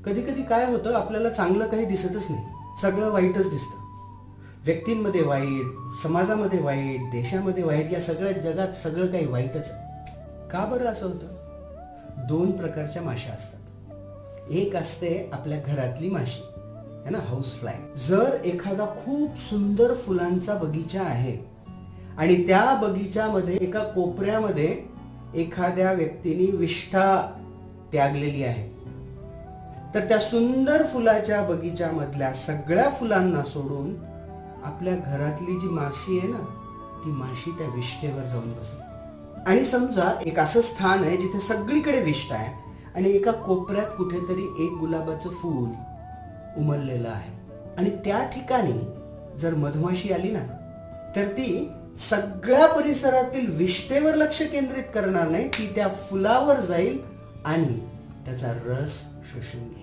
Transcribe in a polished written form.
कधी कधी काय होतं, आपल्याला चांगलं काही दिसतच नाही, सगळं वाईटच दिसतं. व्यक्तींमध्ये वाईट, समाजामध्ये वाईट, देशामध्ये वाईट, या सगळ्या जगात सगळं काही वाईटच आहे. का बरं असं होतं? 2 प्रकारच्या माश्या असतात. एक असते आपल्या घरातली माशी है ना, हाऊस फ्लाय. जर एखादा खूप सुंदर फुलांचा बगीचा आहे आणि त्या बगीच्यामध्ये एका कोपऱ्यामध्ये एखाद्या व्यक्तीने विष्ठा त्यागलेली आहे, तर त्या सुंदर फुलाच्या बगीच्यामधल्या सगळ्या फुलांना सोडून आपल्या घरातली जी माशी आहे ना, ती माशी त्या विष्ठेवर जाऊन बसते. आणि समजा एक असं स्थान आहे जिथे सगळीकडे विष्ठा आहे आणि एका कोपऱ्यात कुठेतरी एक गुलाबाचं फूल उमललेलं आहे, आणि त्या ठिकाणी जर मधमाशी आली ना, तर ती सगळ्या परिसरातील विष्ठेवर लक्ष केंद्रित करणार नाही, ती त्या फुलावर जाईल आणि त्याचा रस शोषून घेईल.